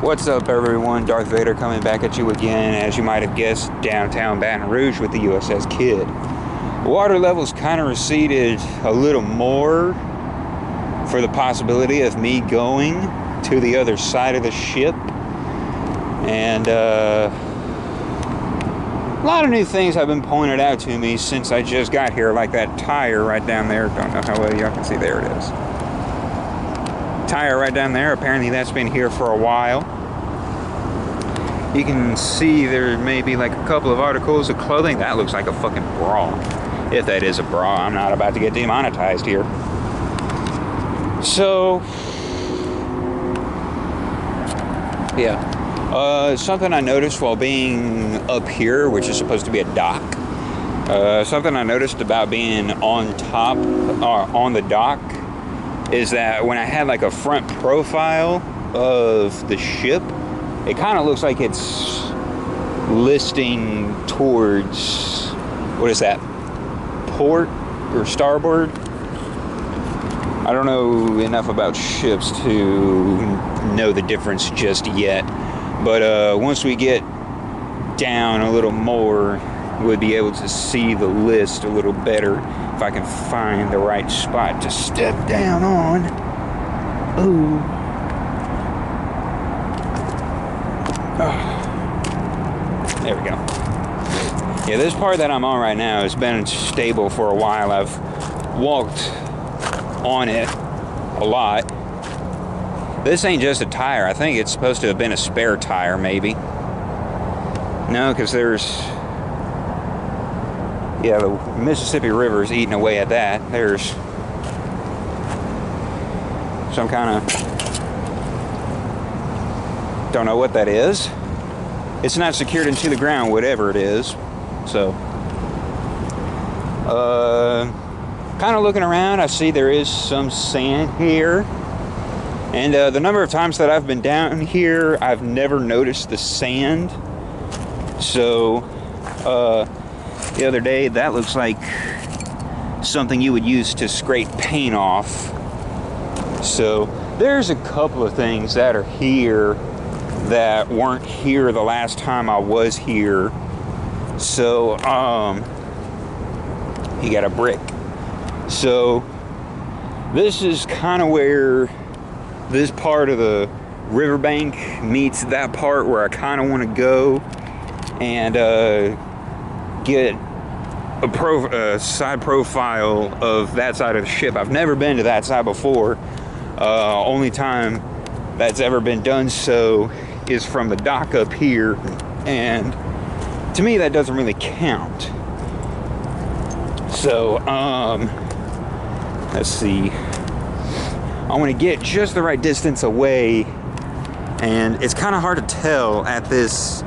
What's up, everyone? Darth Vader coming back at you again, as you might have guessed, downtown Baton Rouge with the USS Kidd. Water levels kind of receded a little more for the possibility of me going to the other side of the ship. And a lot of new things have been pointed out to me since I just got here, like that tire right down there. Don't know how well y'all can see. There it is. Tire right down there. Apparently that's been here for a while. You can see there may be like a couple of articles of clothing. That looks like a fucking bra. If that is a bra, I'm not about to get demonetized here. So, yeah. Something I noticed while being up here, which is supposed to be a dock. Something I noticed about being on top, on the dock, is that when I had like a front profile of the ship, it kind of looks like it's listing towards, what is that, port or starboard? I don't know enough about ships to know the difference just yet, but once we get down a little more, we'll be able to see the list a little better if I can find the right spot to step down on. Ooh. Oh. There we go. Yeah, this part that I'm on right now has been stable for a while. I've walked on it a lot. This ain't just a tire. I think it's supposed to have been a spare tire, maybe. No, because there's... yeah, the Mississippi River is eating away at that. There's some kind of... don't know what that is. It's not secured into the ground, whatever it is. So, kind of looking around, I see there is some sand here. And the number of times that I've been down here, I've never noticed the sand. So, the other day, that looks like something you would use to scrape paint off. So, there's a couple of things that are here that weren't here the last time I was here. So, you got a brick. So, this is kind of where this part of the riverbank meets that part where I kind of want to go and get a side profile of that side of the ship. I've never been to that side before. Only time that's ever been done so is from the dock up here, and to me that doesn't really count. So let's see, I want to get just the right distance away, and it's kind of hard to tell at this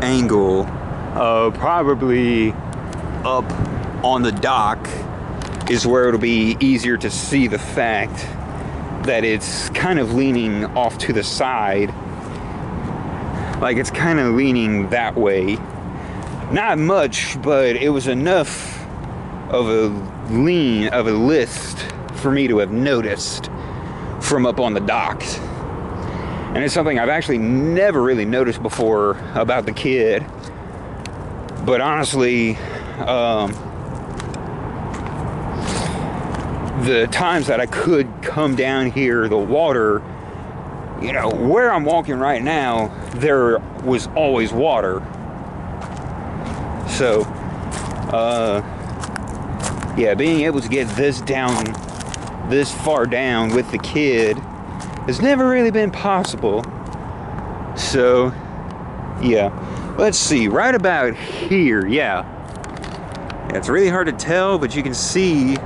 angle. Probably up on the dock is where it'll be easier to see the fact that it's kind of leaning off to the side. Like it's kind of leaning that way. Not much, but it was enough of a list for me to have noticed from up on the docks. And it's something I've actually never really noticed before about the Kidd. But honestly, the times that I could come down here, the water, you know, where I'm walking right now, there was always water. So, yeah, being able to get this far down with the Kidd has never really been possible. So, yeah. Let's see, right about here, yeah. It's really hard to tell, but you can see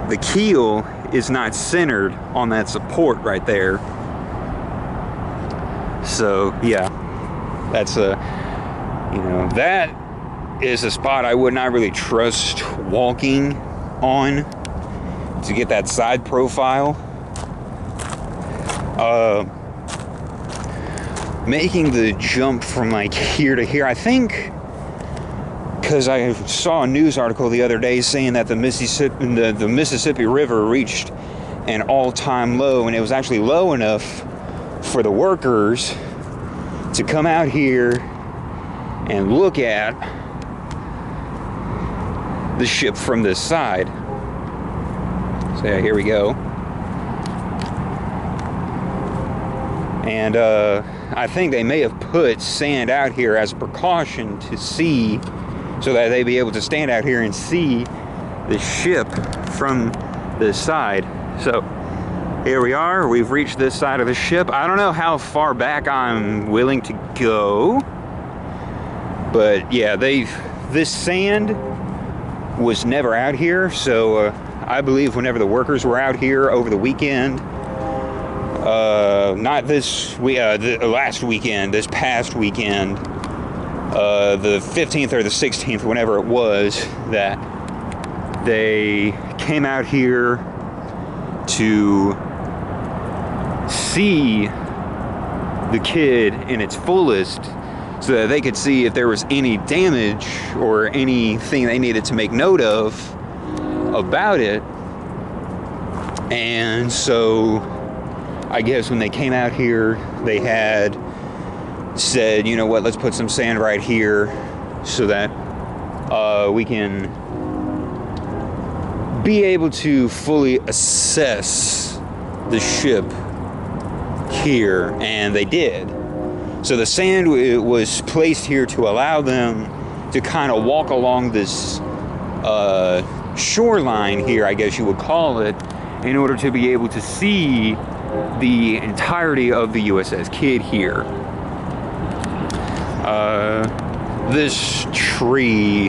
the keel is not centered on that support right there. So, yeah, that's you know, that is a spot I would not really trust walking on to get that side profile. Making the jump from like here to here, I think, because I saw a news article the other day saying that the Mississippi River reached an all-time low, and it was actually low enough for the workers to come out here and look at the ship from this side. So yeah, here we go. And I think they may have put sand out here as a precaution to see, so that they'd be able to stand out here and see the ship from this side. So here we are, we've reached this side of the ship. I don't know how far back I'm willing to go, but yeah, this sand was never out here. So I believe whenever the workers were out here over the weekend, not this the last weekend, this past weekend, the 15th or the 16th, whenever it was, that they came out here to see the Kidd in its fullest, so that they could see if there was any damage or anything they needed to make note of about it. And so I guess when they came out here, they had said, you know what, let's put some sand right here so that we can be able to fully assess the ship here. And they did. So the sand was placed here to allow them to kind of walk along this shoreline here, I guess you would call it, in order to be able to see the entirety of the USS Kidd here. This tree,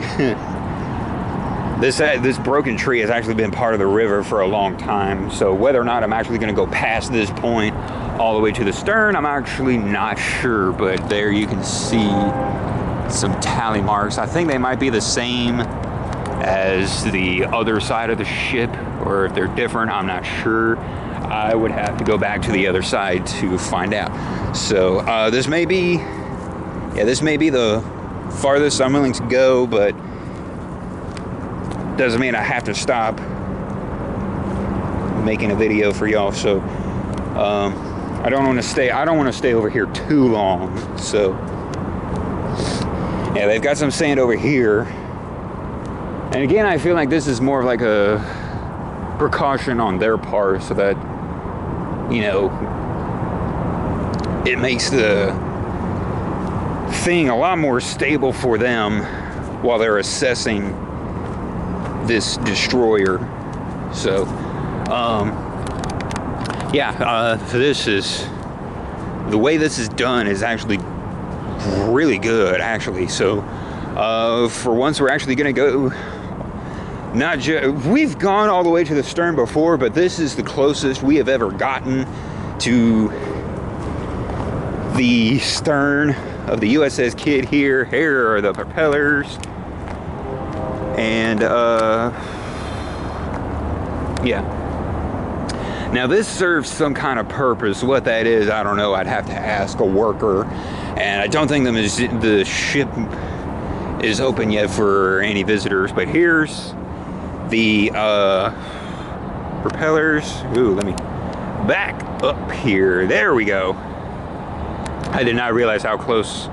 this broken tree has actually been part of the river for a long time. So whether or not I'm actually going to go past this point all the way to the stern, I'm actually not sure. But there you can see some tally marks. I think they might be the same as the other side of the ship, or if they're different, I'm not sure. I would have to go back to the other side to find out. So this may be the farthest I'm willing to go, but doesn't mean I have to stop making a video for y'all. So I don't want to stay over here too long. So yeah, they've got some sand over here. And again, I feel like this is more of like a precaution on their part, so that, you know, it makes the thing a lot more stable for them while they're assessing this destroyer. So this is, the way this is done is actually really good, actually. So for once, we're actually gonna go, we've gone all the way to the stern before, but this is the closest we have ever gotten to the stern of the USS Kidd here. Here are the propellers. And yeah. Now this serves some kind of purpose. What that is, I don't know. I'd have to ask a worker. And I don't think the ship is open yet for any visitors. But here's the propellers. Ooh, let me back up here. There we go. I did not realize how close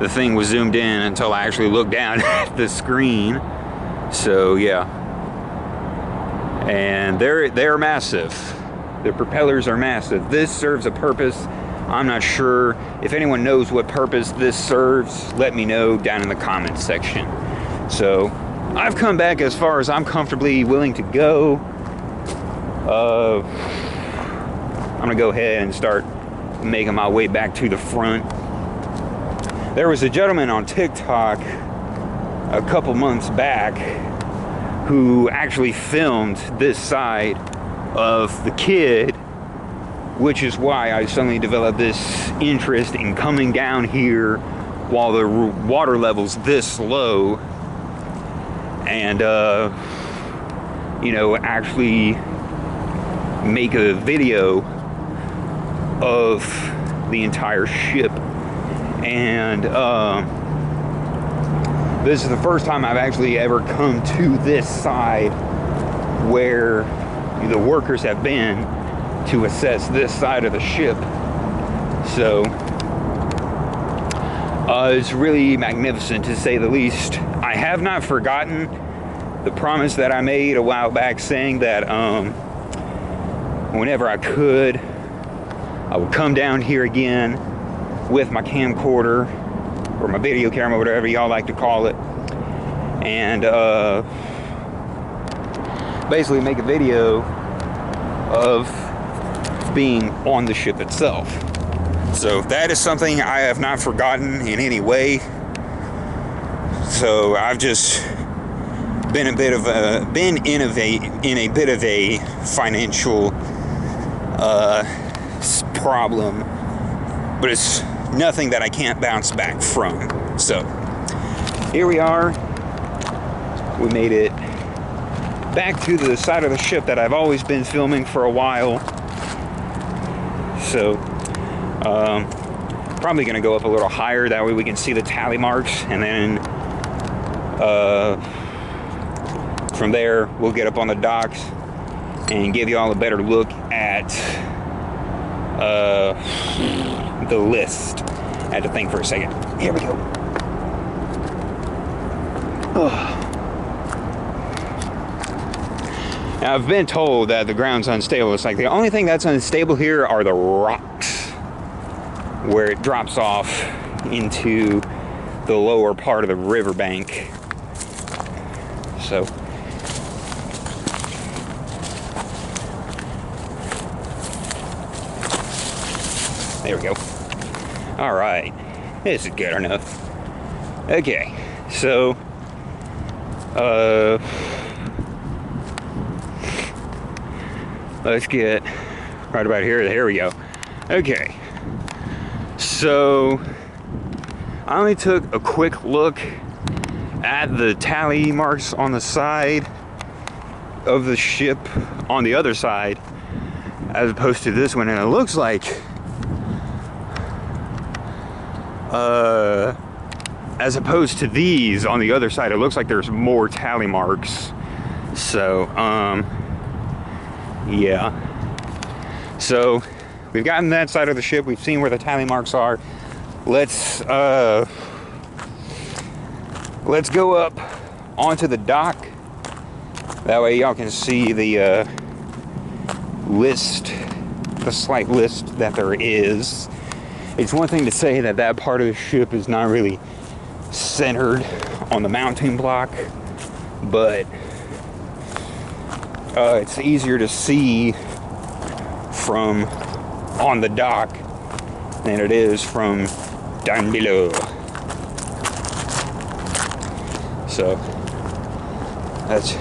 the thing was zoomed in until I actually looked down at the screen. So yeah, and they're massive. The propellers are massive. This serves a purpose. I'm not sure. If anyone knows what purpose this serves, let me know down in the comments section. So I've come back as far as I'm comfortably willing to go. I'm gonna go ahead and start making my way back to the front. There was a gentleman on TikTok a couple months back who actually filmed this side of the Kidd, which is why I suddenly developed this interest in coming down here while the water level's this low, and you know, actually make a video of the entire ship. And this is the first time I've actually ever come to this side where the workers have been to assess this side of the ship. So it's really magnificent, to say the least. I have not forgotten the promise that I made a while back, saying that whenever I could, I would come down here again with my camcorder, or my video camera, whatever y'all like to call it, and basically make a video of being on the ship itself. So that is something I have not forgotten in any way. So I've just been in a bit of a financial problem, but it's nothing that I can't bounce back from. So here we are. We made it back to the side of the ship that I've always been filming for a while. So probably gonna go up a little higher, that way we can see the tally marks, and then from there we'll get up on the docks and give you all a better look at the list. I had to think for a second. Here we go. Now, I've been told that the ground's unstable. It's like the only thing that's unstable here are the rocks, where it drops off into the lower part of the riverbank. So there we go. All right, this is good enough. Okay, so let's get right about here. There we go. Okay, so I only took a quick look at the tally marks on the side of the ship on the other side as opposed to this one, and it looks like as opposed to these on the other side, it looks like there's more tally marks. So yeah, so we've gotten that side of the ship, we've seen where the tally marks are. Let's go up onto the dock, that way y'all can see the list, the slight list that there is. It's one thing to say that that part of the ship is not really centered on the mounting block, but it's easier to see from on the dock than it is from down below. So let's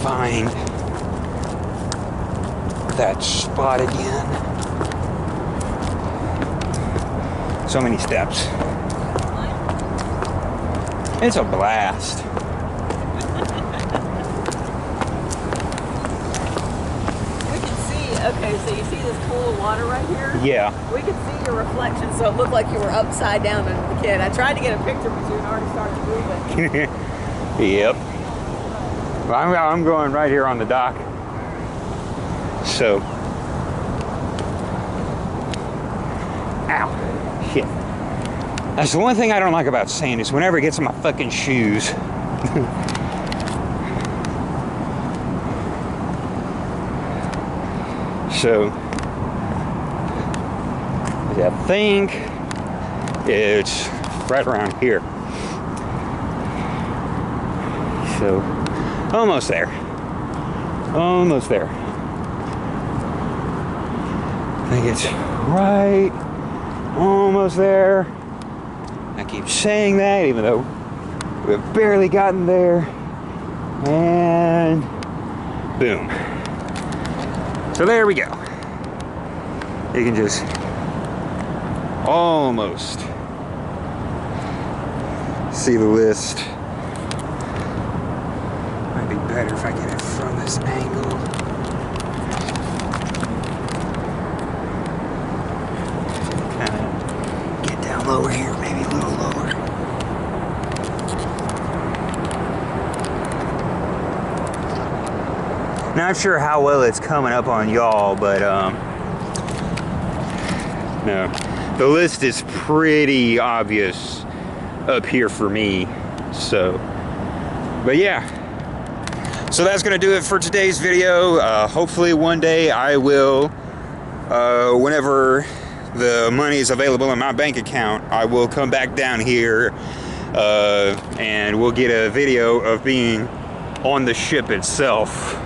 find that spot again. So many steps. It's a blast. We can see, okay, so you see this pool of water right here? Yeah. We can see your reflection, so it looked like you were upside down under the Kidd. I tried to get a picture, but you had already started moving. Yep. Well, I'm going right here on the dock. So. Ow. Shit. That's the one thing I don't like about sand, is whenever it gets in my fucking shoes. So, I think it's right around here. So, almost there. Almost there. I think it's right, almost there. I keep saying that even though we've barely gotten there. And boom. So there we go. You can just almost see the list. Might be better if I get it from this angle. Kind of get down lower here, maybe a little lower. Not sure how well it's coming up on y'all, but No. The list is pretty obvious up here for me. So, but yeah. So that's going to do it for today's video. Hopefully one day I will, whenever the money is available in my bank account, I will come back down here and we'll get a video of being on the ship itself.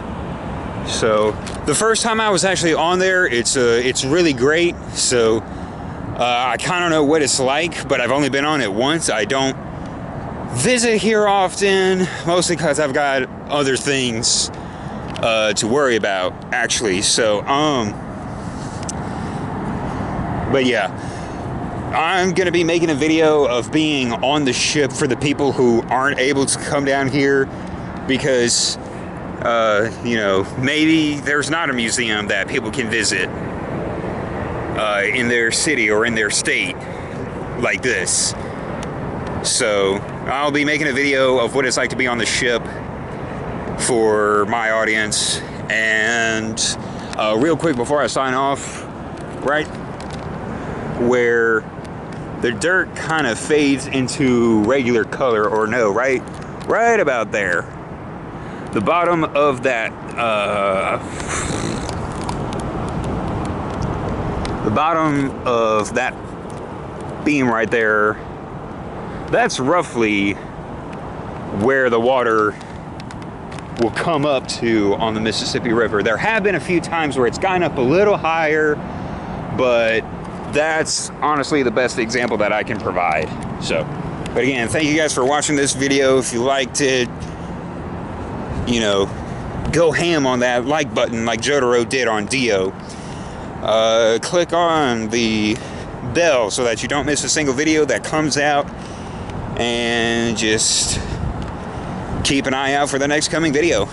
So the first time I was actually on there, it's really great. So I kind of know what it's like, but I've only been on it once. I don't visit here often, mostly because I've got other things to worry about, actually. So but yeah, I'm gonna be making a video of being on the ship for the people who aren't able to come down here, because you know, maybe there's not a museum that people can visit in their city or in their state like this. So I'll be making a video of what it's like to be on the ship for my audience. And real quick before I sign off, right where the dirt kind of fades into regular color, or no, right about there, the bottom of that beam right there, that's roughly where the water will come up to on the Mississippi River. There have been a few times where it's gotten up a little higher, but that's honestly the best example that I can provide. So, but again, thank you guys for watching this video. If you liked it, you know, go ham on that like button like Jotaro did on Dio. Click on the bell so that you don't miss a single video that comes out, and just keep an eye out for the next coming video.